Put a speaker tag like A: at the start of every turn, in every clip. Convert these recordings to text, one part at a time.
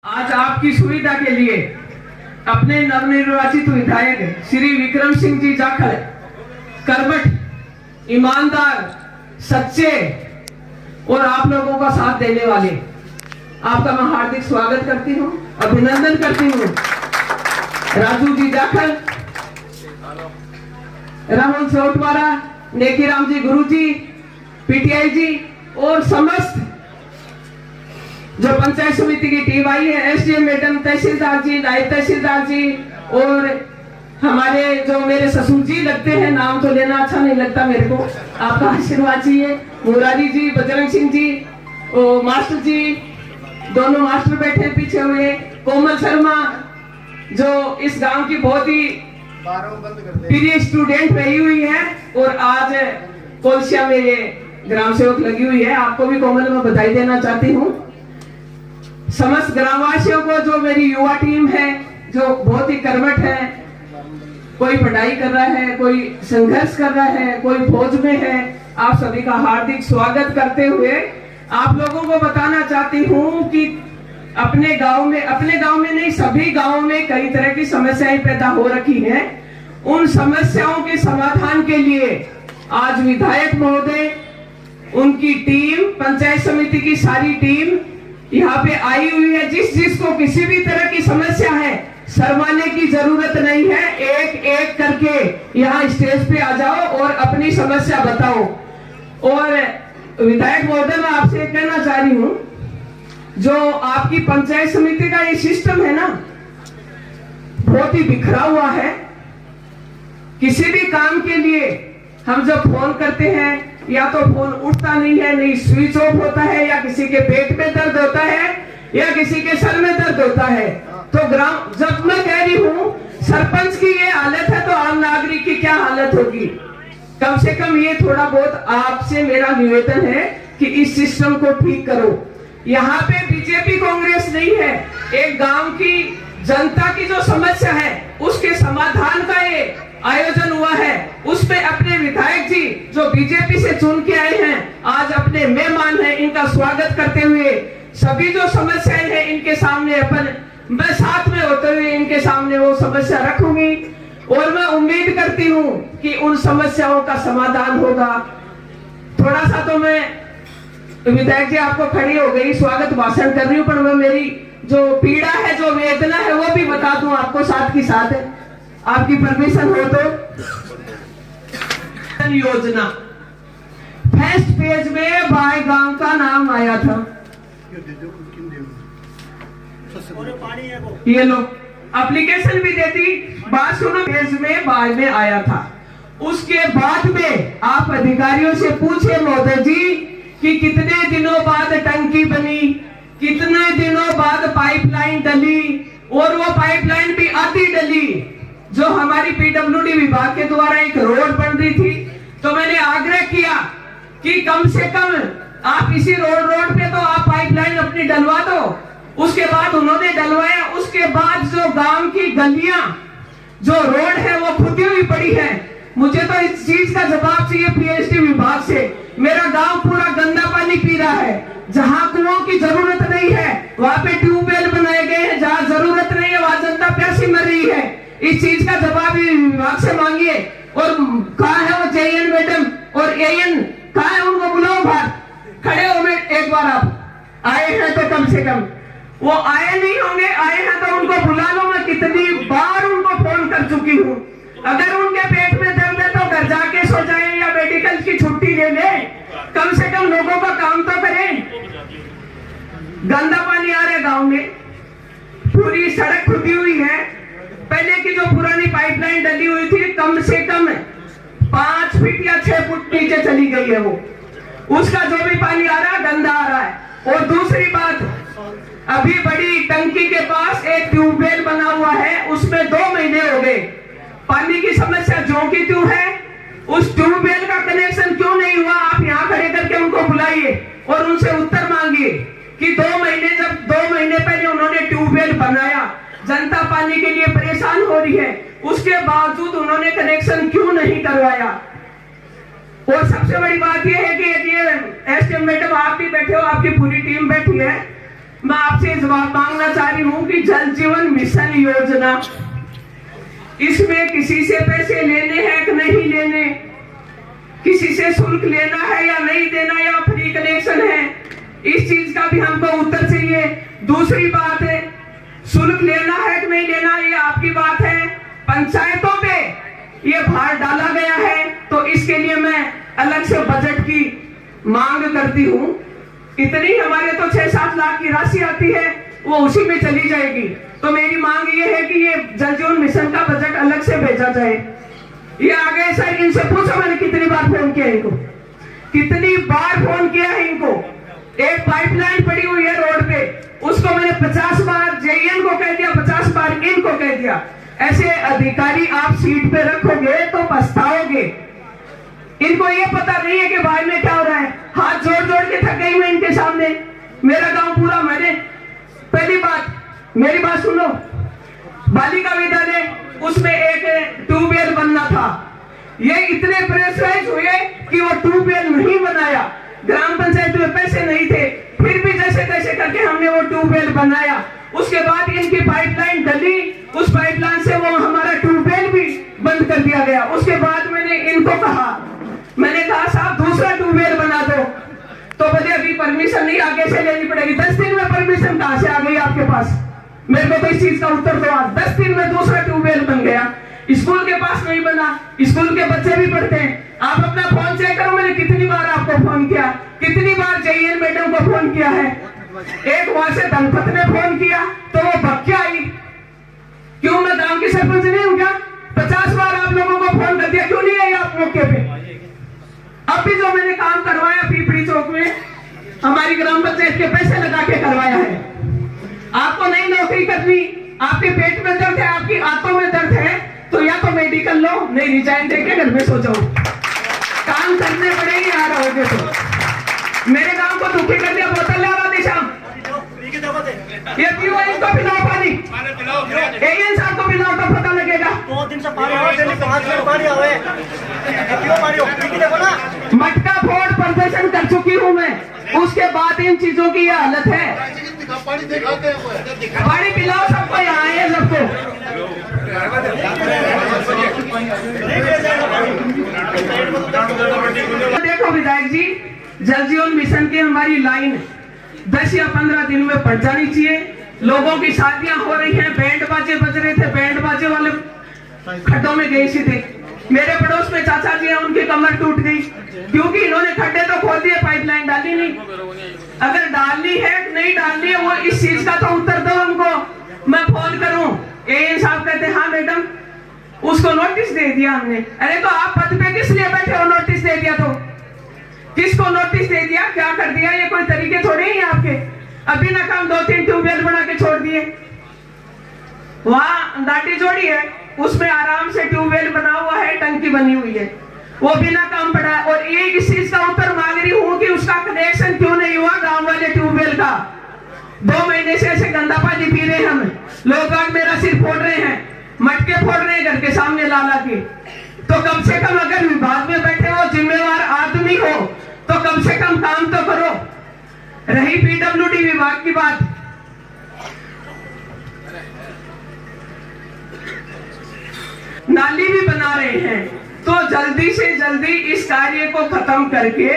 A: आज आपकी सुविधा के लिए अपने नवनिर्वाचित विधायक श्री विक्रम सिंह जी जाखड़ कर्मठ, ईमानदार, सच्चे और आप लोगों का साथ देने वाले, आपका मैं हार्दिक स्वागत करती हूँ, अभिनंदन करती हूँ। राजू जी जाखड़, राहुल सोटवारा, नेकीराम जी गुरु जी, पीटीआई जी और समस्त जो पंचायत समिति की टीम आई है, एसडीएम मैडम, तहसीलदार जी, नायब तहसीलदार जी और हमारे जो मेरे ससुर जी लगते हैं, नाम तो लेना अच्छा नहीं लगता मेरे को, आपका आशीर्वाद चाहिए। मुरारी जी, बजरंग सिंह जी और मास्टर जी, दोनों मास्टर बैठे पीछे हुए, कोमल शर्मा जो इस गांव की बहुत ही प्रिय स्टूडेंट रही हुई है और आज कोलसिया में ये ग्राम सेवक लगी हुई है, आपको भी कोमल में बधाई देना चाहती हूँ। समस्त ग्रामवासियों को, जो मेरी युवा टीम है जो बहुत ही कर्मठ है, कोई पढ़ाई कर रहा है, कोई संघर्ष कर रहा है, कोई फौज में है, आप सभी का हार्दिक स्वागत करते हुए आप लोगों को बताना चाहती हूँ कि अपने गांव में नहीं, सभी गांवों में कई तरह की समस्याएं पैदा हो रखी हैं। उन समस्याओं के समाधान के लिए आज विधायक महोदय, उनकी टीम, पंचायत समिति की सारी टीम यहाँ पे आई हुई है। जिसको किसी भी तरह की समस्या है, शर्माने की जरूरत नहीं है, एक एक करके यहाँ स्टेज पे आ जाओ और अपनी समस्या बताओ। और विधायक महोदय, मैं आपसे कहना चाह रही हूँ, जो आपकी पंचायत समिति का ये सिस्टम है ना, बहुत ही बिखरा हुआ है। किसी भी काम के लिए हम जब फोन करते हैं, या तो फोन उठता नहीं है, नहीं स्विच ऑफ होता है, या किसी के पेट में दर्द होता है, या किसी के सर में दर्द होता है। तो जब मैं कह रही हूँ सरपंच की ये हालत है, तो आम नागरिक की क्या हालत होगी। कम से कम ये थोड़ा बहुत आपसे मेरा निवेदन है कि इस सिस्टम को ठीक करो। यहाँ पे बीजेपी कांग्रेस नहीं है, एक गांव की जनता की जो समस्या है उसके समाधान का ये आयोजन हुआ है। उस पे अपने विधायक जी जो बीजेपी से चुन के आए हैं, आज अपने मेहमान हैं, इनका स्वागत करते हुए सभी जो समस्याएं हैं इनके सामने मैं साथ में होते हुए इनके सामने वो समस्या रखूंगी और मैं उम्मीद करती हूँ कि उन समस्याओं का समाधान होगा। थोड़ा सा तो मैं विधायक जी आपको खड़ी हो गई, स्वागत भाषण कर रही हूँ, पर मैं मेरी जो पीड़ा है, जो वेदना है, वो भी बता दूं आपको साथ की साथ। आपकी परमिशन हो तो योजना फर्स्ट पेज में बाय गांव का नाम आया था, ये लो एप्लीकेशन भी देती, बात सुनो, पेज में बाय में आया था। उसके बाद में आप अधिकारियों से पूछे महोदय जी कि कितने दिनों बाद टंकी बनी, कितने दिनों बाद पाइपलाइन डली, और वो पाइपलाइन भी आधी डली। जो हमारी पीडब्ल्यूडी विभाग के द्वारा एक रोड बन रही थी, तो मैंने आग्रह किया कि कम से कम आप इसी रोड पे तो आप पाइपलाइन अपनी डलवा दो। उसके बाद उन्होंने डलवाया। उसके बाद जो गांव की गलियां, जो रोड है वो खुदी हुई पड़ी है। मुझे तो इस चीज का जवाब चाहिए पीएचडी विभाग से। मेरा गांव पूरा गंदा पानी पी रहा है, जहां कुओं की जरूरत नहीं है वहां पे ट्यूबवेल बनाए गए हैं, जहां जरूरत नहीं है वहां जनता प्यासी मर रही है। इस चीज का जवाब विभाग से मांगिए। और कहा है वो जेएन मैडम और एएन, कहा है उनको बुलाओ बाहर, खड़े हो। मैं एक बार आप आए हैं तो कम से कम, वो आए नहीं होंगे, आए हैं तो उनको बुला लो। मैं कितनी बार उनको फोन कर चुकी हूँ। अगर उनके पेट में दर्द है तो घर जाके सो जाए या मेडिकल की छुट्टी ले ले, कम से कम लोगों का काम तो करें। गंदा पानी आ रहा है गांव में, पूरी सड़क खुदी हुई है। पहले की जो पुरानी पाइपलाइन डली हुई थी, कम से कम 5 फीट या 6 फुट नीचे चली गई है वो। उसका जो भी पानी आ रहा है गंदा आ रहा है। और दूसरी बात, अभी बड़ी टंकी के पास एक ट्यूबवेल बना हुआ है, उसमें 2 महीने हो गए। पानी की समस्या जो की त्यों है, उस ट्यूबवेल का कनेक्शन क्यों नहीं हुआ। आप यहाँ खड़े करके उनको बुलाइए और उनसे उत्तर मांगिए कि 2 महीने पहले उन्होंने ट्यूबवेल बनाया, जनता पानी के लिए परेशान हो रही है, उसके बावजूद उन्होंने कनेक्शन क्यों नहीं करवाया। और सबसे बड़ी बात यह है कि एसडीएम मैडम आप भी बैठे हो, आपकी पूरी टीम बैठी है, मैं आपसे जवाब मांगना चाह रही हूँ कि जल जीवन मिशन योजना, इसमें किसी से पैसे लेने हैं कि नहीं लेने, किसी से शुल्क लेना है या नहीं देना, या फ्री कनेक्शन है, इस चीज का भी हमको उत्तर चाहिए। दूसरी बात है, शुल्क लेना है कि नहीं लेना, ये आपकी बात है। पंचायतों पे ये भार डाला गया है, तो इसके लिए मैं अलग से बजट की मांग करती हूँ। इतनी हमारे तो 6-7 लाख की राशि आती है, वो उसी में चली जाएगी। तो मेरी मांग ये है कि ये जल जीवन मिशन का बजट अलग से भेजा जाए। ये आगे सर इनसे पूछो, मैंने कितनी बार फोन किया इनको, कितनी बार फोन किया है इनको। एक पाइपलाइन पड़ी हुई है रोड पे, उसको मैंने 50 बार जेईएन को कह दिया, 50 बार इनको कह दिया। ऐसे अधिकारी आप सीट पे रखोगे तो पछताओगे। इनको ये पता नहीं है कि भाई में क्या हो रहा है। हाथ जोड़ जोड़ के थक गई मैं इनके सामने। मेरा गांव पूरा, मैंने पहली बात, मेरी बात सुनो, बालिका विद्यालय उसमें एक ट्यूबवेल बनना था। ये इतने प्रेशराइज हुए कि वो ट्यूबवेल नहीं बनाया। ग्राम पंचायत में पैसे नहीं थे, फिर भी जैसे तैसे करके हमने वो ट्यूबवेल बनाया। उसके बाद इनकी पाइपलाइन डली, उस पाइपलाइन से वो हमारा ट्यूबवेल भी बंद कर दिया गया। उसके बाद मैंने इनको कहा, मैंने कहा साहब दूसरा ट्यूबवेल बना दो, तो बोले अभी परमिशन नहीं, आगे से लेनी पड़ेगी। 10 दिन में परमिशन कहां से आ गई आपके पास? मेरे को तो इस चीज का उत्तर दो। 10 दिन में दूसरा ट्यूबवेल बन गया। स्कूल के पास नहीं बना, स्कूल के बच्चे भी पढ़ते हैं। आप अपना फोन चेक करो, मैंने कितनी बार आपको फोन किया, कितनी बार जेईएन मैडम को फोन किया है। एक वहां से धनपत ने फोन किया तो वो भक्के आई। क्यों, मैं गांव की सरपंच नहीं हूं क्या? 50 बार आप लोगों को फोन कर दिया, क्यों नहीं आई आप मौके पे? अब भी जो मैंने काम करवाया पीपड़ी चौक में, हमारी ग्राम पंचायत के पैसे लगा के करवाया है। आपको नहीं नौकरी करनी, आपके पेट में दर्द है, आपकी आंतों में दर्द है, तो या तो मेडिकल लो, नहीं रिजाइन देके घर में सो जाओ। काम करने पड़ेंगे, आ रहोगे तो। मेरे गांव को दुखी कर दिया, बोतल ले रहा शाम, ये पियो, इनको पिलाओ पानी, एएन साहब को पिलाओ तो पता लगेगा।
B: 2 दिन से पानी आ रहा है, 5 मिनट पानी आवे, पियो पानी हो, देखो ना।
A: मटका फोड़ प्रदर्शन कर चुकी हूँ मैं, उसके बाद इन चीजों की यह हालत है। पानी पिलाओ सबको, यहाँ है सबको। देखो विधायक जी, जल जीवन मिशन की हमारी लाइन 10 या 15 दिन में पड़ जानी चाहिए। लोगों की शादियां हो रही हैं, बैंड बाजे बज रहे थे, बैंड बाजे वाले खड्डों में गए थे। मेरे पड़ोस में चाचा जी हैं, उनकी कमर टूट गई क्योंकि इन्होंने खड्डे तो खोल दिए, पाइपलाइन डाली नहीं। अगर डालनी है नहीं डालनी है, वो इस चीज का तो उत्तर दो हमको। मैं फोन करूं, एएन साहब कहते हाँ मैडम, उसको नोटिस दे दिया हमने। अरे तो आप पद पे किस लिए बैठे हो? नोटिस दे दिया तो किसको नोटिस दे दिया, क्या कर दिया? ये कोई तरीके थोड़े ही आपके। अभी ना काम 2-3 ट्यूबवेल बना के छोड़ दिए। वहां दाटी जोड़ी है, उसमें आराम से ट्यूबवेल बना हुआ है, टंकी बनी हुई है, वो बिना काम पड़ा। और एक इस चीज का उत्तर मांग रही हूँ कि उसका कनेक्शन क्यों नहीं हुआ गांव वाले ट्यूबवेल का। 2 महीने से ऐसे गंदा पानी पी रहे हैं हम लोग। आज मेरा सिर फोड़ रहे हैं, मटके फोड़ रहे हैं घर के सामने ला के। तो कम से कम अगर विभाग में बैठे हो, जिम्मेवार आदमी हो, तो कम से कम काम तो करो। रही पीडब्ल्यूडी विभाग की बात, नाली भी बना रहे हैं, तो जल्दी से जल्दी इस कार्य को खत्म करके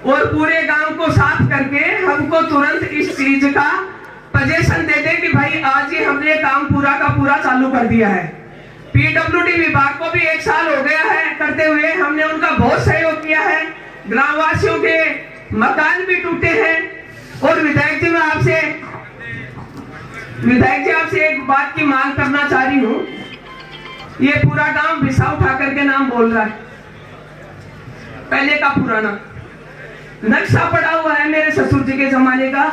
A: और पूरे गांव को साफ करके हमको तुरंत इस चीज का पजेशन दे दे कि भाई आज ही हमने काम पूरा का पूरा चालू कर दिया है। पीडब्ल्यूडी विभाग को भी 1 साल हो गया है करते हुए, हमने उनका बहुत सहयोग किया है। ग्रामवासियों के मकान भी टूटे हैं। और विधायक जी, मैं आपसे एक बात की मांग करना चाह रही हूँ। ये पूरा गांव विसाव ठाकर के नाम बोल रहा है, पहले का पुराना नक्शा पड़ा हुआ है, मेरे ससुर जी के जमाने का।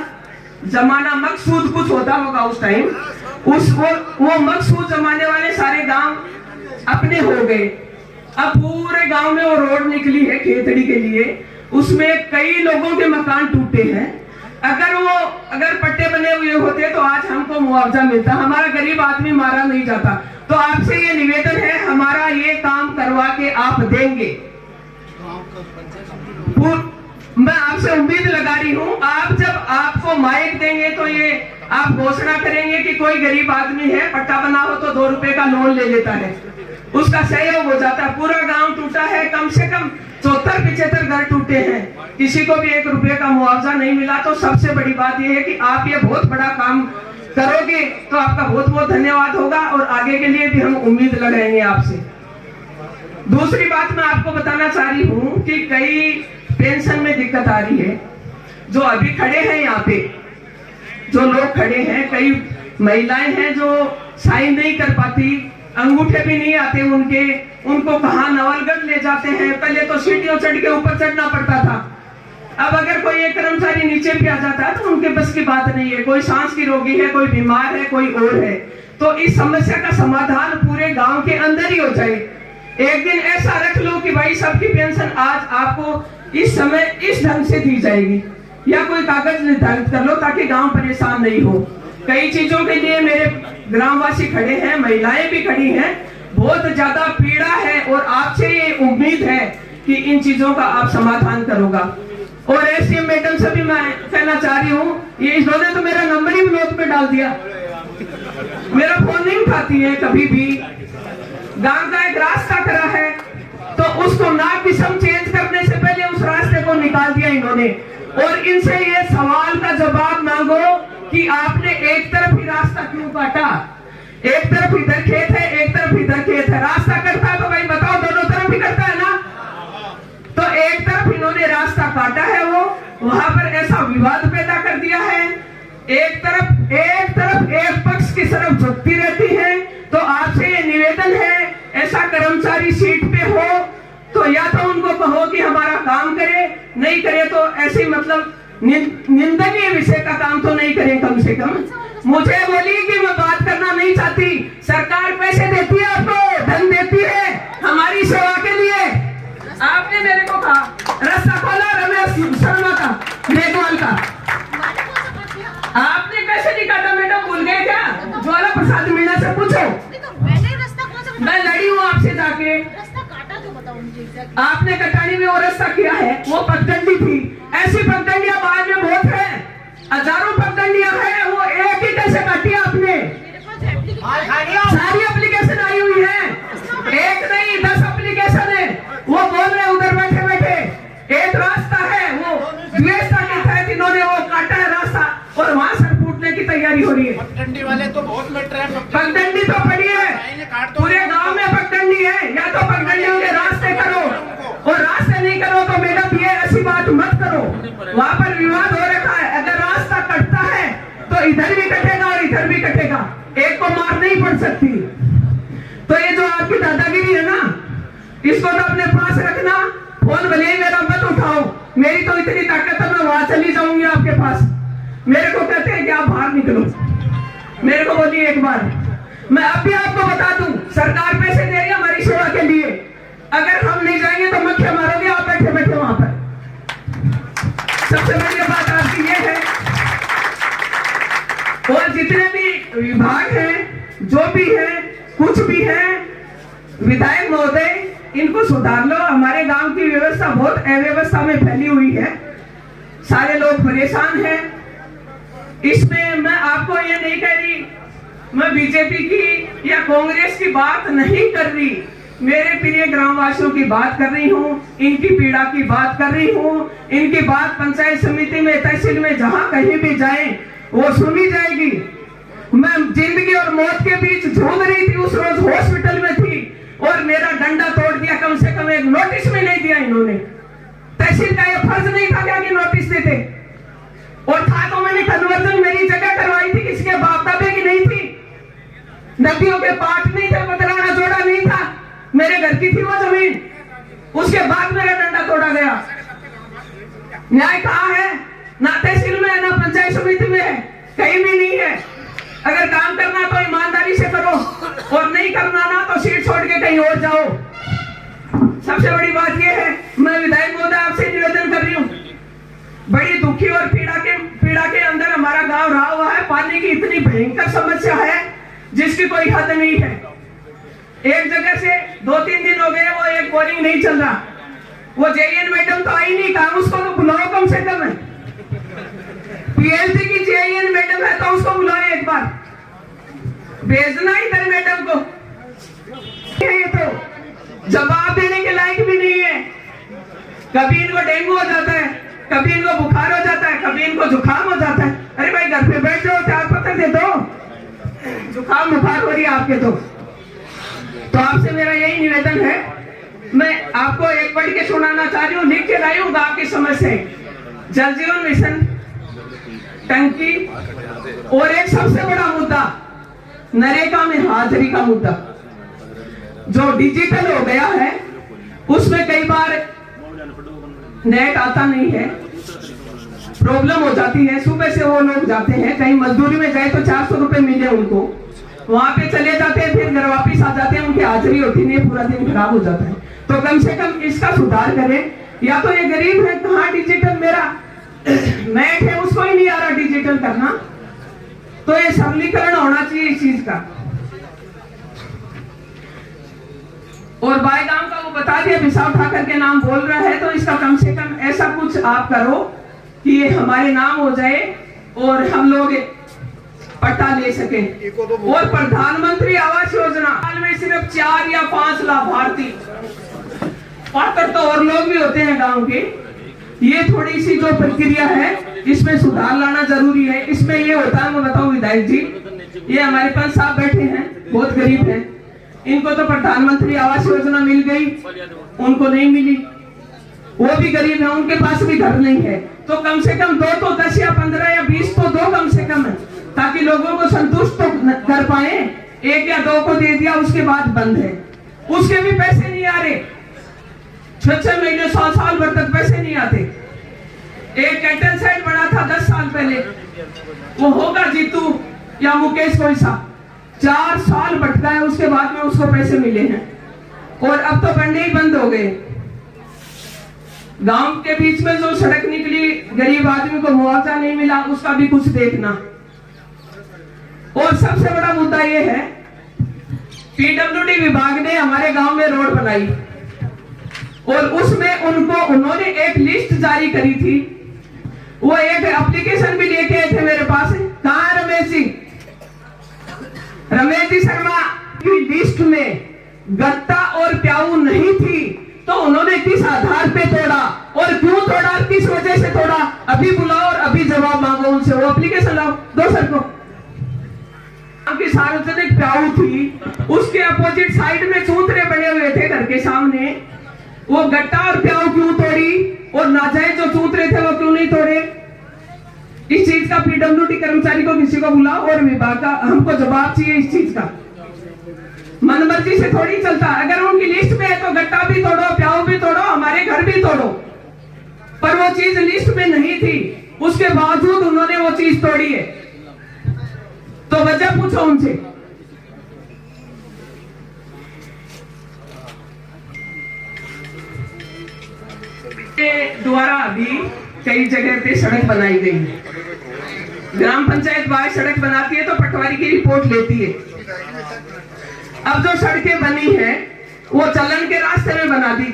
A: जमाना मकसूद कुछ होता होगा उस टाइम, वो मकसूद जमाने वाले सारे गांव अपने हो गए। अब पूरे गांव में वो रोड निकली है खेतड़ी के लिए, उसमें कई लोगों के मकान टूटे हैं। अगर पट्टे बने हुए होते तो आज हमको मुआवजा मिलता, हमारा गरीब आदमी मारा नहीं जाता। तो आपसे ये निवेदन है, हमारा ये काम करवा के आप देंगे। मैं आपसे उम्मीद लगा रही हूं, आप जब आपको माइक देंगे तो ये आप घोषणा करेंगे कि कोई गरीब आदमी है, पट्टा बना हो तो 2 रुपए का लोन ले लेता है, उसका सहयोग हो जाता है। पूरा गांव टूटा है, कम से कम 74-75 घर टूटे हैं, किसी को भी 1 रुपए का मुआवजा नहीं मिला। तो सबसे बड़ी बात यह है कि आप ये बहुत बड़ा काम करोगे, तो आपका बहुत बहुत धन्यवाद होगा और आगे के लिए भी हम उम्मीद लगाएंगे आपसे। दूसरी बात मैं आपको बताना चाह रही हूँ कि कई पेंशन में दिक्कत आ रही है। जो अभी खड़े हैं यहाँ पे, जो लोग खड़े हैं, कई महिलाएं हैं जो साइन नहीं कर पाती, अंगूठे भी नहीं आते उनके, उनको कहाँ नवलगढ़ ले जाते हैं। पहले तो सीढ़ियों चढ़ के ऊपर चढ़ना पड़ता था, अब अगर कोई एक कर्मचारी नीचे भी आ जाता है तो उनके बस की बात नहीं है। कोई सांस की रोगी है, कोई बीमार है, कोई और है। तो इस समस्या का समाधान पूरे गांव के अंदर ही हो जाए। एक दिन ऐसा रख लो कि भाई सबकी पेंशन आज आपको इस समय इस ढंग से दी जाएगी, या कोई कागज निर्धारित कर लो ताकि गांव परेशान नहीं हो। कई चीजों के लिए मेरे ग्रामवासी खड़े हैं, महिलाएं भी खड़ी हैं, बहुत ज्यादा पीड़ा है और आपसे ये उम्मीद है कि इन चीजों का आप समाधान करोगा। और एसडीएम मैडम से भी मैं कहना चाह रही हूँ, ये इन्होंने तो मेरा नंबर ही ब्लॉक पे डाल दिया, मेरा फोन नहीं उठाती है कभी भी। गांव का एक रास्ता करा है तो उसको नाक विषम चेंज करने से पहले उस रास्ते को निकाल दिया इन्होंने। और इनसे ये सवाल का जवाब मांगो कि आपने एक तरफ ही रास्ता क्यों काटा? एक तरफ इधर खेत है, एक तरफ इधर खेत है। रास्ता करता है तो भाई बताओ दोनों तरफ ही करता है ना? तो एक तरफ इन्होंने रास्ता काटा है, वो वहां पर ऐसा विवाद पैदा कर दिया है। एक तरफ एक पक्ष की तरफ झुकती रहती है। तो आपसे ये निवेदन है, ऐसा कर्मचारी सीट पे हो तो या तो उनको कहो कि हमारा काम करे, नहीं करे तो ऐसे मतलब निंदनीय विषय का काम तो नहीं करें कम से कम। मुझे बोली कि मैं बात करना नहीं चाहती, सरकार पैसे देती है, आपको धन देती है हमारी सेवा के लिए। आपने मेरे को कहा रास्ता खोला रमेश शर्मा का, मेघवाल का, आपने कैसे नहीं काटा मैडम? भूल गए क्या? ज्वाला प्रसाद मीणा से पूछो, मैं लड़ी हूँ आपसे जाके। आपने कटानी में वो रास्ता किया है, वो पगडंडी थी। ऐसी पगडंडियां बाद में बहुत है, हजारों पगडंडियां हैं, वो एक ही कैसे काटी आपने? सारी एप्लीकेशन आई हुई है, एक नहीं 10 एप्लीकेशन है। वो बोल रहे उधर बैठे बैठे एक रास्ता है, वो द्वेषता के तहत इन्होंने वो काटा है रास्ता और वहां सर फूटने की तैयारी हो रही है।
B: पगडंडी वाले तो बहुत मिट रहे हैं।
A: पगडंडी तो पड़ी है, पूरे गांव में पगडंडी है। या तो पगडंडियों के रास्ते करो और रास्ते नहीं करो तो मैडम ये ऐसी बात मत करो। वहां पर विवाद हो रखा है, अगर रास्ता कटता है तो इधर भी कटेगा और इधर भी कटेगा, एक को मार नहीं पड़ सकती। तो ये जो आपकी दादागिरी है ना, इसको तो अपने पास रखना। फोन भले ही मेरा मत उठाओ, मेरी तो इतनी ताकत है मैं वहां चली जाऊंगी आपके पास। मेरे को कहते हैं कि आप बाहर निकलो, मेरे को बोलिए एक बार। मैं अब भी आपको बता दूं, सरकार पैसे दे रही है हमारी सेवा के लिए, अगर हम नहीं जाएंगे तो मक्खियां मारोगे आप बैठे बैठे वहां पर। सबसे बड़ी बात आपकी ये है। और जितने भी विभाग हैं, जो भी है, कुछ भी है, विधायक महोदय इनको सुधार लो। हमारे गांव की व्यवस्था बहुत अव्यवस्था में फैली हुई है, सारे लोग परेशान हैं। इसमें मैं आपको ये नहीं कह रही, मैं बीजेपी की या कांग्रेस की बात नहीं कर रही, मेरे प्रिय ग्रामवासियों की बात कर रही हूँ, इनकी पीड़ा की बात कर रही हूँ। इनकी बात पंचायत समिति में, तहसील में, जहां कहीं भी जाए वो सुनी जाएगी। मैं जिंदगी और मौत के बीच झूम रही थी, उस रोज हॉस्पिटल में थी और मेरा डंडा तोड़ दिया। कम से कम एक नोटिस में नहीं दिया इन्होंने। तहसील का यह फर्ज नहीं था क्या कि नोटिस देते, और था तो मैंने कन्वर्जन मेरी जगह करवाई थी, किसके बाप दादे की नहीं थी। नदियों के पाठ नहीं थे, बदलाना जोड़ा नहीं था, मेरे घर की थी वो जमीन। उसके बाद मेरा डंडा तोड़ा गया। न्याय कहाँ है? ना तहसील में है, ना पंचायत समिति में है, कहीं भी नहीं है। अगर काम करना तो ईमानदारी से करो और नहीं करना ना तो सीट छोड़ के कहीं और जाओ। सबसे बड़ी बात यह है, मैं विधायक महोदय आपसे निवेदन कर रही हूँ, बड़ी दुखी और पीड़ा के अंदर हमारा गांव रहा हुआ है। पानी की इतनी भयंकर समस्या है जिसकी कोई हद नहीं है। एक जगह से 2-3 दिन हो गए वो एक बोरिंग नहीं चल रहा। वो जेईएन मैडम तो आई नहीं, कहा उसको तो बुलाओ कम से कम है। पीएचडी की जेईएन मैडम है तो उसको बुलाओ एक बार, भेजना इधर मैडम को। ये तो जवाब देने के लायक भी नहीं है। कभी इनको डेंगू हो जाता है, कभी इनको बुखार हो जाता है, कभी इनको जुकाम हो जाता है। अरे भाई घर पे बैठ जाओ, 4 पत्थर दे दो, जुकाम बुखार हो रही है आपके तो आपसे मेरा यही निवेदन है। मैं आपको एक पढ़ के सुनाना चाह रही हूँ, लिख के लाई हूँ आपकी समझ से। जल जीवन मिशन, टंकी और एक सबसे बड़ा मुद्दा नरेगा में हाजिरी का मुद्दा जो डिजिटल हो गया है। उसमें कई बार नेट आता नहीं है, प्रॉब्लम हो जाती है। सुबह से वो लोग जाते हैं कहीं मजदूरी में जाए तो 400 रुपए मिले उनको, वहां पे चले जाते हैं, फिर घर वापिस आ जाते हैं, उनकी हाजिरी होती नहीं, पूरा दिन खराब हो जाता है। तो कम से कम इसका सुधार करें। या तो ये गरीब है, कहाँ डिजिटल मेरा नेट है उसको ही नहीं आ रहा डिजिटल करना, तो ये सरलीकरण होना चाहिए इस चीज का। और बायगाम का वो बता दिया, विशाल ठाकर के नाम बोल रहा है, तो इसका कम से कम ऐसा कुछ आप करो कि ये हमारे नाम हो जाए और हम लोग पट्टा ले सके। और प्रधानमंत्री आवास योजना साल में सिर्फ 4 या 5 लाभार्थी, पात्र तो और लोग भी होते हैं गांव के। ये थोड़ी सी जो प्रक्रिया है इसमें सुधार लाना जरूरी है। इसमें ये होता है, मैं बताऊं विधायक जी, ये हमारे पास साहब बैठे हैं, बहुत गरीब हैं, इनको तो प्रधानमंत्री आवास योजना मिल गई, उनको नहीं मिली। वो भी गरीब है, उनके पास भी घर नहीं है। तो कम से कम 2 तो 10 या 15 या 20 तो दो कम से कम है, ताकि लोगों को संतुष्ट तो कर पाए। 1 या 2 को दे दिया उसके बाद बंद है, उसके भी पैसे नहीं आ रहे। 6 महीने 100 साल भर तक पैसे नहीं आते। एक कैटल सेट बना था 10 साल पहले, वो होगा जीतू या मुकेश कोई सा, 4 साल भटका है, उसके बाद में उसको पैसे मिले हैं। और अब तो बनने ही बंद हो गए। गांव के बीच में जो सड़क निकली, गरीब आदमी को मुआवजा नहीं मिला, उसका भी कुछ देखना। और सबसे बड़ा मुद्दा यह है, पीडब्ल्यूडी विभाग ने हमारे गांव में रोड बनाई और उसमें उन्होंने एक लिस्ट जारी करी थी। वो एक एप्लीकेशन भी लेके आए थे मेरे पास। कहाँ है रमेश जी? रमेश जी शर्मा की लिस्ट में गत्ता और प्याऊ नहीं थी, तो उन्होंने किस आधार पे तोड़ा और क्यों तोड़ा, किस वजह से तोड़ा? अभी बुलाओ और अभी जवाब मांगो उनसे। वो एप्लीकेशन लाओ, दो सर को। की सार्वजनिक प्याऊ थी, उसके अपोजिट साइड में चूंतरे बने हुए थे घर के सामने। वो गट्टा और प्याऊ क्यों तोड़ी और नाजायज जो चूंतरे थे वो क्यों नहीं तोड़े? इस चीज का पीडब्ल्यूडी कर्मचारी को किसी को बुलाओ और विभाग का हमको जवाब चाहिए इस चीज का। मनमर्जी से थोड़ी चलता। अगर उनकी लिस्ट में है तो गट्टा भी तोड़ो, प्याऊ भी तोड़ो, हमारे घर भी तोड़ो, पर वो चीज लिस्ट में नहीं थी, उसके बावजूद उन्होंने वो चीज तोड़ी है। तो वजह पूछो उनसे। द्वारा अभी कई जगह पे सड़क बनाई गई है। ग्राम पंचायत बाहर सड़क बनाती है तो पटवारी की रिपोर्ट लेती है। अब जो सड़कें बनी है वो चलन के रास्ते में बना दी।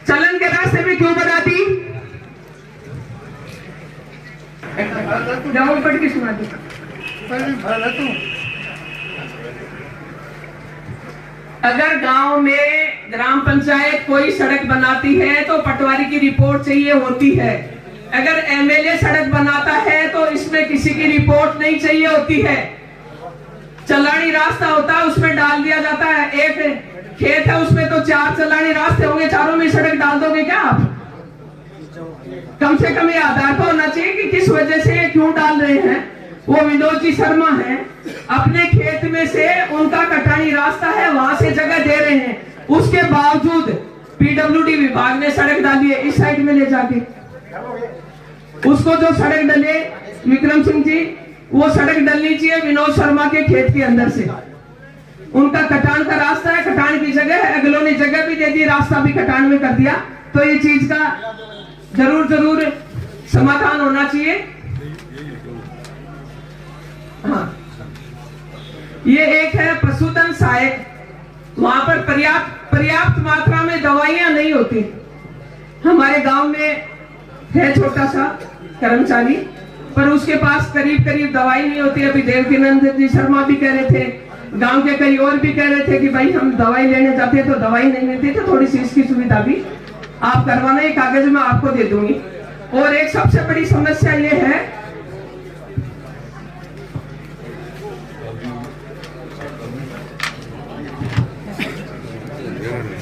A: चलन के रास्ते में क्यों बना दी? जाओ पढ़ के सुना दी। अगर गांव में ग्राम पंचायत कोई सड़क बनाती है तो पटवारी की रिपोर्ट चाहिए होती है। अगर एमएलए सड़क बनाता है तो इसमें किसी की रिपोर्ट नहीं चाहिए होती है। चलानी रास्ता होता है, उसमें डाल दिया जाता है। एक खेत है उसमें तो 4 चलानी रास्ते होंगे, चारों में सड़क डाल दोगे क्या आप? कम से कम ये आधार तो होना चाहिए कि किस वजह से क्यों डाल रहे हैं। वो विनोद जी शर्मा है, अपने खेत में से उनका कटानी रास्ता है, वहां से जगह दे रहे हैं, उसके बावजूद पीडब्ल्यूडी विभाग ने सड़क डाली है इस साइड में ले जाके। उसको जो सड़क डले विक्रम सिंह जी, वो सड़क डलनी चाहिए विनोद शर्मा के खेत के अंदर से। उनका कटान का रास्ता है, कटान की जगह है, अगलों ने जगह भी दे दी, रास्ता भी कटान में कर दिया। तो ये चीज का जरूर समाधान होना चाहिए। हाँ, ये एक है पशुधन सहायक, वहां पर पर्याप्त मात्रा में दवाइयां नहीं होती। हमारे गांव में है छोटा सा कर्मचारी, पर उसके पास करीब करीब दवाई नहीं होती। अभी देवकीनंद जी शर्मा भी कह रहे थे, गांव के कई और भी कह रहे थे कि भाई हम दवाई लेने जाते हैं तो दवाई नहीं मिलती, तो थोड़ी सी इसकी सुविधा भी आप करवाना। ये कागज मैं आपको दे दूंगी। और एक सबसे बड़ी समस्या ये है,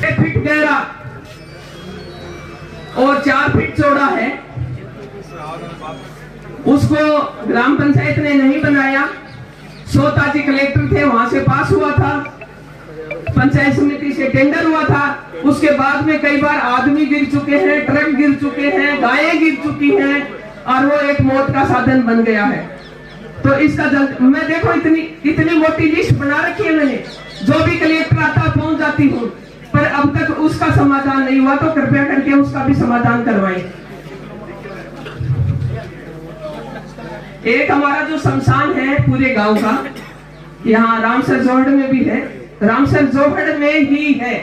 A: एक फीट गहरा और 4 फीट चौड़ा है, उसको ग्राम पंचायत ने नहीं बनाया। सोताजी कलेक्टर थे, वहां से पास हुआ था, पंचायत समिति से टेंडर हुआ था। उसके बाद में कई बार आदमी गिर चुके हैं, ट्रक गिर चुके हैं, गायें गिर चुकी हैं, और वो एक मौत का साधन बन गया है। तो इसका मैं देखो इतनी मोटी लिस्ट बना रखी है मैंने, जो भी कलेक्टर आता पहुंच जाती हूँ, पर अब तक उसका समाधान नहीं हुआ। तो कृपया करके उसका भी समाधान करवाएं। एक हमारा जो शमशान है पूरे गांव का, यहाँ रामसर जोहड़ में भी है, रामसर जोहड़ में ही है,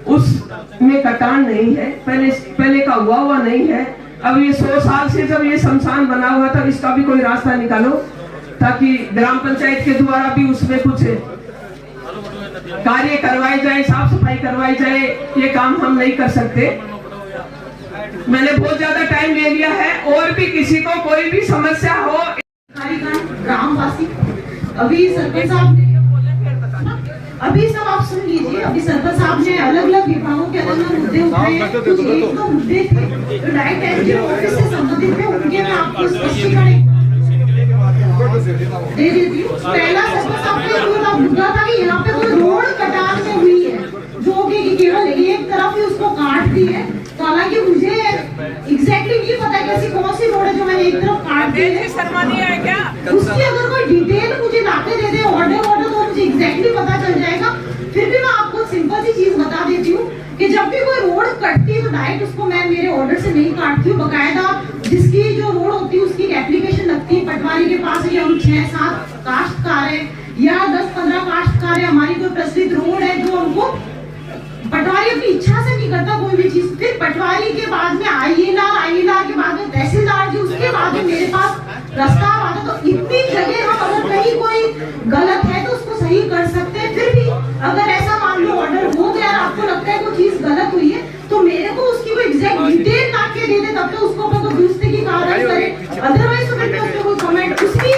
A: उसमें कटान नहीं है, पहले का हुआ नहीं है। अब ये 100 साल से जब ये शमशान बना हुआ था, इसका भी कोई रास्ता निकालो ताकि ग्राम पंचायत के द्वारा भी उसमें कुछ कार्य करवाए जाए, साफ सफाई करवाई जाए। ये काम हम नहीं कर सकते। मैंने बहुत ज्यादा टाइम ले लिया है। और भी किसी को कोई भी समस्या हो,
C: ग्रामवासी अभी सरपंच साहब ने, अभी सब आप सुन लीजिए, अभी सरपंच साहब ने अलग अलग विभागों के अलग अलग मुद्दे उठाए हैं। कुछ एक दो मुद्दे थे जो डायरेक्ट एसडीएम ऑफिस से संबंधित थे, उनके मैं आपको स्पष्टीकरण दे देती हूँ। पहला सरपंच साहब का मुद्दा था कि यहाँ पे कोई रोड कटान में हुई है, जो कि केवल एक तरफ ही उसको काट दी है। तो हालांकि मुझे एग्जैक्टली नहीं पता कि ऐसी कौन सी रोड है जो मैंने एक तरफ काट दी है, उसकी अगर कोई डिटेल मुझे लाके दे दे ऑर्डर तो मुझे एग्जैक्टली पता चल जाएगा। फिर भी मैं आपको सिंपल सी चीज बता देती हूँ कि जब भी कोई रोड कटती है तो डायरेक्ट उसको मैं मेरे ऑर्डर से नहीं काटती हूँ। बकायदा जिसकी जो रोड होती है उसकी एप्लीकेशन लगती है। पटवारी के पास है, हम 6-7 काश्तकार है या 10-15 काश्तकार है, हमारी कोई प्रचलित रोड है जो हमको पटवारी अपनी इच्छा से नहीं करता कोई भी चीज। फिर पटवारी के बाद में आईएलआर के बाद में तहसीलदार जी, उसके बाद में मेरे पास प्रस्ताव आता। तो इतनी जगह हम अगर कहीं कोई गलत है तो उसको सही कर सकते हैं। फिर भी अगर ऐसा मान लो ऑर्डर हो गया और आपको लगता है कोई चीज गलत हुई है तो मेरे को उसकी कोई एग्जैक्ट डिटेल ला के दे दे, तब तो उसको अपन को दुरुस्ती की कार्रवाई करें। अदरवाइज तो फिर उसमें कोई कमेंट, उसकी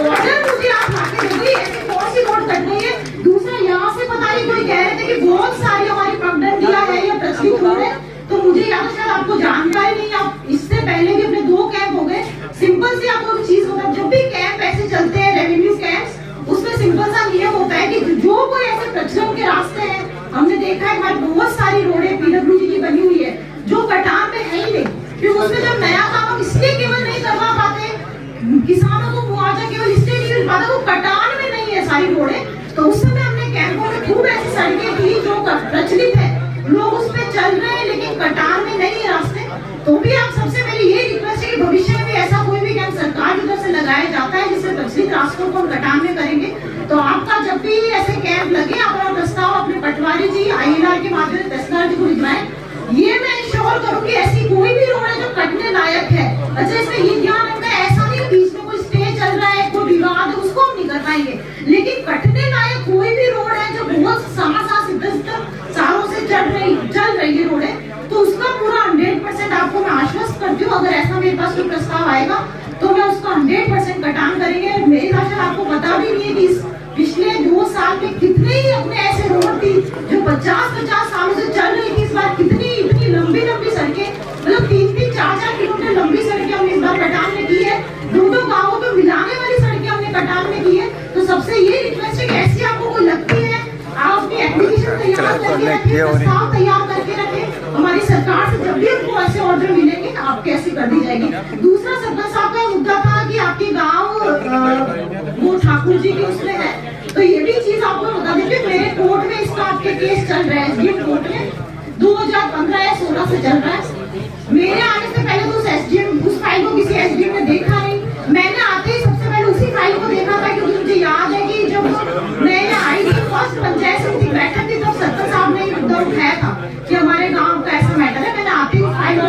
C: ऑर्डर मुझे आप ला के दे, ऐसी कौन सी रोड कट गई है। दूसरा, यहाँ से पता नहीं कोई कह रहे थे कि बहुत सारी हमारी पगडंडियां है या प्रचलित रोड है, तो मुझे याद शायद आपको जानकारी नहीं। आप इससे पहले भी अपने 2 कैंप हो गए। सिंपल से आपको चीज होता है, जब भी कैंप ऐसे चलते हैं रेवेन्यू कैंप्स, उसमें सिंपल सा नियम होता है कि जो कोई ऐसे प्रचलन के रास्ते हैं, हमने देखा है हमारी बहुत सारी रोडें पीडब्ल्यूडी की बनी हुई है जो कटान में है ही नहीं, फिर उसमें जब नया काम हम इसलिए केवल नहीं करवा पाते, किसानों को मुआवजा केवल इसलिए नहीं मिल पाता, वो कटान में नहीं है सारी रोडें। तो उस समय हमने कैंपों में खूब ऐसी सड़कें थी जो प्रचलित है, लोग उस पे चल रहे हैं लेकिन कटान में नहीं है रास्ते। तो भी आप सबसे मेरी ये रिक्वेस्ट है कि भविष्य में भी ऐसा कोई भी कैंप सरकार की तरफ से लगाया जाता है जिससे प्रचलित रास्तों को हम कटान में करेंगे। तो आपका जब भी ऐसे कैंप लगे, अपना प्रस्ताव अपने पटवारी जी, आईएलआर के माध्यम से तहसीलदार जी को भिजवाएं। ये मैं इंश्योर करूंगी ऐसी कोई भी रोड है जो कटने लायक है। अच्छा, इसमें ये ध्यान रखना है, ऐसा नहीं बीच में कोई स्टे चल रहा है, कोई विवाद है, उसको हम नहीं कर पाएंगे, लेकिन कटने लायक कोई भी रोड है जो बहुत सालों से चल रही है रोड है, तो उसका पूरा 100% आपको मैं आश्वस्त करती हूँ। अगर ऐसा मेरे पास कोई प्रस्ताव आएगा तो मैं उसका 100% कटान करेंगे। मेरी भाषा आपको पता भी नहीं है कि पिछले 2 साल में कितने ही अपने ऐसे रोड थी जो 50-50 सालों से चल रही थी। इस बार कितनी इतनी लंबी सड़कें, मतलब 3-3, 4-4 किलोमीटर लंबी सड़कें हमने इस बार कटान में की है। 2-2 गाँवों को मिलाने वाली सड़कें हमने कटान में की है। तो सबसे ये रिक्वेस्ट है कि ऐसी आपको कोई लगती है, आप अपनी एप्लीकेशन तैयार करके रखें, प्रस्ताव तैयार करके रखें। हमारी सरकार से जब भी आपको ऐसे ऑर्डर मिलेंगे आपके ऐसी कर दी जाएगी। दूसरा, सरपंच साहब का मुद्दा था कि आपके गांव वो ठाकुर जी के उसमें है, तो ये भी चीज आपको बता देते, मेरे कोर्ट में इसका आपके केस चल रहा है, एसडीएम कोर्ट में 2015 या 16 से चल रहा है। मेरे आने से पहले तो उस फाइल को किसी एसडीएम ने देखा नहीं, मैंने आते ही सबसे पहले उसी फाइल को देखा था, क्योंकि मुझे याद है कि जब मैं आई थी फर्स्ट पंचायत समिति बैठक थी तब सरपंच साहब ने मुद्दा उठाया था कि हमारे गांव का ऐसा मैटर है। मैंने आते ही फाइल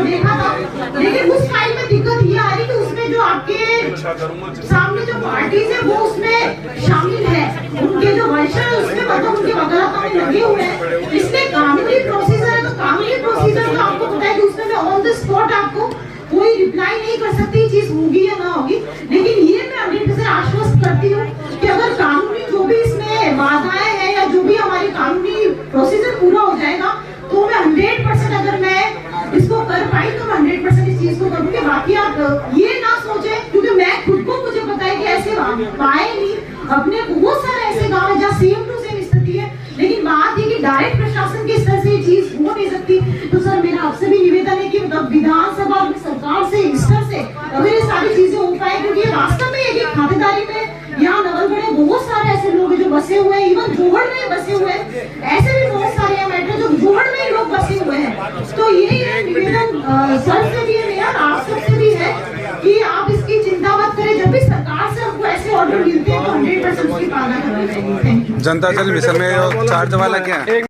C: में लगे हुए हैं। इसमें कानूनी प्रोसीजर है, तो कानूनी प्रोसीजर का आपको पता है कि उसमें मैं ऑन द स्पॉट आपको कोई रिप्लाई नहीं कर सकती चीज होगी या ना होगी, लेकिन ये मैं 100% आश्वस्त करती हूँ कि अगर कानूनी जो भी इसमें बाधाएं हैं या जो भी हमारी कानूनी प्रोसीजर पूरा हो जाएगा तो मैं 100% अगर मैं इसको कर पाई तो मैं 100% इस चीज को करूंगी। बाकी आप ये ना सोचे, क्योंकि मैं खुद को मुझे पता है कि ऐसे पाए नहीं, अपने बहुत सारे ऐसे गाँव है जहाँ सेम टू सेम स्थिति है, लेकिन बात ये कि डायरेक्ट प्रशासन के स्तर से ये चीज हो नहीं सकती। तो सर मेरा आपसे भी निवेदन है कि मतलब विधानसभा सरकार से स्तर से अगर ये सारी चीजें हो पाए, क्योंकि ये वास्तव में एक खातेदारी में यहाँ नवलगढ़ में बहुत सारे ऐसे लोग हैं जो बसे हुए हैं, इवन जोहड़ में बसे हुए हैं, ऐसे भी बहुत सारे हैं मैटर जो जोहड़ में लोग बसे हुए हैं। तो ये निवेदन सर से भी है मेरा, आप सबसे भी है कि आप इसकी चिंता मत करें। जब भी सरकार से हमको ऐसे ऑर्डर मिलते हैं तो 100% उसकी पालना करनी चाहिए। Thank you.
D: जनता जल मिशन में चार्ज वाला क्या है?